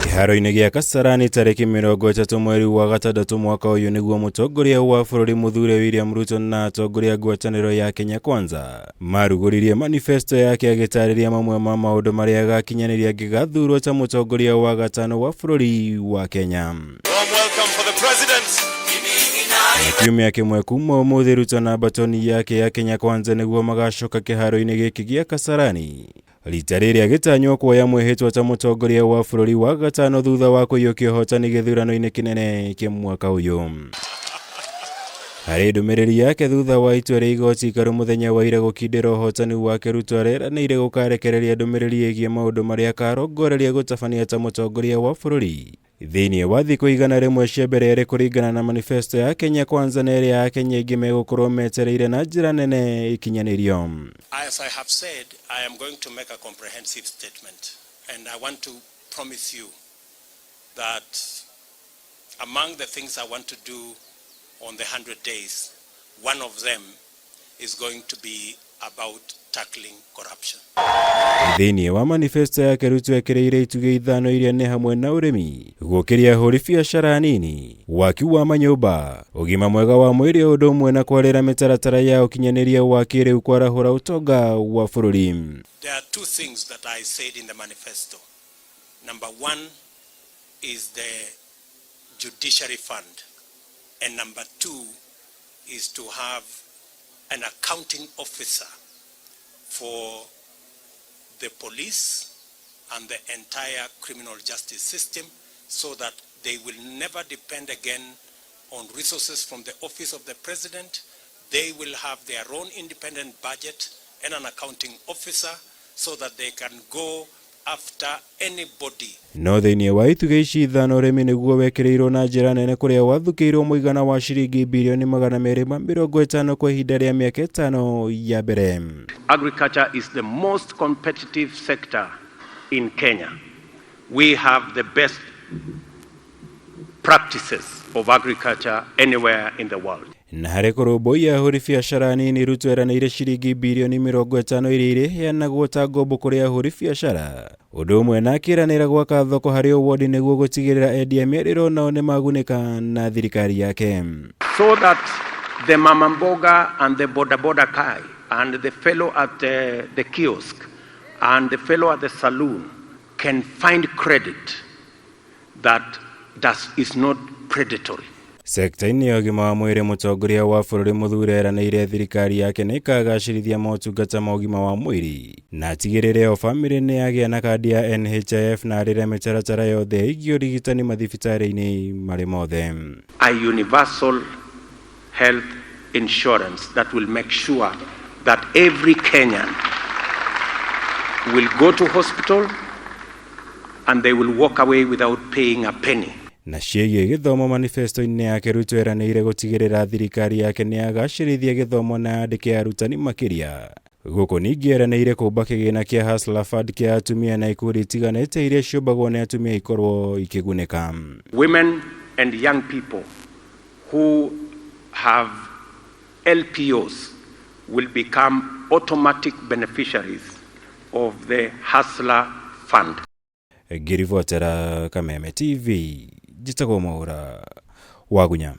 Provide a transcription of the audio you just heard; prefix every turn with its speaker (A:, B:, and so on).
A: Kiharo-inĩ gĩa Kasarani tarĩki 30 mweri wa gatandatũ mwaka ũyũ nĩguo mũtongoria wa bũrũri muthure William Ruto na atongoria ngwatanĩro ya Kenya Kwanza marugũririe manifesto yake agĩtarĩria mamwe ma maũndũ marĩa agakinyanĩria angĩgathurwo ta mũtongoria wa gatano wa bũrũri wa Kenya. Kiumia kĩmwe kuma ũmũthĩ Ruto na batoni yake ya Kenya Kwanza nĩguo magacoka kĩharo-inĩ gĩkĩ gĩa Kasarani. Rita rĩrĩa gĩtanywo kuoya mwĩhĩtwa ta mũtongoria wa bũrũri wa gatano thutha wa kũiyũkia ũhotani gĩthurano-inĩ kĩnene kĩa mwaka ũyũ. Harĩ ndũmĩrĩri yake thutha wa itua rĩa igoti ikaru mũthenya wa ira gũkindirwo ũhotani wake, Ruto areranĩire gũkarekereria ndũmĩrĩri ĩgiĩ maũndũ marĩa akarongoreria gũtabania ta mũtongoria wa bũrũri thĩinĩ wa thikũ igana rĩmwe cia mbere erĩ kũringana na manifesto ya Kenya Kwanza na ĩrĩa ya Kenya ingĩ megũkorwo metereire na njĩra nene ikinyanĩrio.
B: As I have said, I am going to make a comprehensive statement, and I want to promise you that among the things I want to do on the 100 days, one of them is going to be about tackling corruption.
A: Thĩinĩ wa manifesto yake Ruto ekĩrĩire itugĩ ithano iria nĩ hamwe na ũrĩmi, gũkĩria ahũri biacara nini, waki wa manyũmba, ũgima mwega wa mwĩrĩ ũndũ ũmwe na kwarĩra mĩtaratara ya ũkinyanĩria wa kĩrĩu kwarahũra ũtonga wa bũrũri.
B: There are two things that I said in the manifesto. Number one is the judiciary fund, and number two is to have an accounting officer for the police and the entire criminal justice system, so that they will never depend again on resources from the office of the president. They will have their own independent budget and an accounting officer, so that they can go after anybody.
A: No thĩinĩ wa itugĩ ici ithano ũrĩmi nĩguo wekĩrĩirwo na njĩra nene kũrĩa wathukĩirwo mũigana wa ciringi bilioni 250 kwa ihinda rĩa mĩaka 5 ya mbere.
B: Agriculture is the most competitive sector in Kenya. We have the best practices of agriculture anywhere in the world.
A: Na harĩ kũrũmbũiya ahũri biacara nini, Ruto eranĩire ciringi bilioni 50 iria ireheanagwo ta ngombo kũrĩ ahũri biacara, ũndũ ũmwe na akĩranĩra gwaka thoko harĩ wodi nĩguo gũtigĩrĩra endia mĩarĩro nao nĩ magunĩka na thirikari yake.
B: So that the mama mboga and the boda kai and the fellow at the kiosk and the fellow at the saloon can find credit that is not predatory.
A: Sekta-inĩ ya ũgima wa mwĩrĩ, mũtongoria wa bũrũri muthure eranĩire thirikari yake nĩ ĩkagacĩrithia motungata ma ũgima wa mwĩrĩ na atigĩrĩre o bamĩrĩ nĩ yagĩa na kandi ya NHIF na arĩre mĩtaratara yothe ĩgiĩ ũrigitani mathibitarĩ-inĩ marĩ mothe.
B: A universal health insurance that will make sure that every Kenyan will go to hospital and they will walk away without paying a penny.
A: Na ciĩgiĩ gĩthomo, manifesto-inĩ yake Ruto eranĩire gũtigĩrĩra thirikari yake nĩ agacĩrithia gĩthomo na andĩke arutani makĩria. Gũkũ ningĩ eranĩire kũmba kĩgĩna kĩa Hustler Fund kĩa atumia na ikundi itiganĩte iria ciũmbagwo nĩ atumia ikorwo ikĩgunĩka.
B: Women and young people who have LPOs will become automatic beneficiaries of the Hustler Fund.
A: Ngiribotera Kameme TV, jitagwo Mwaura Wagunya.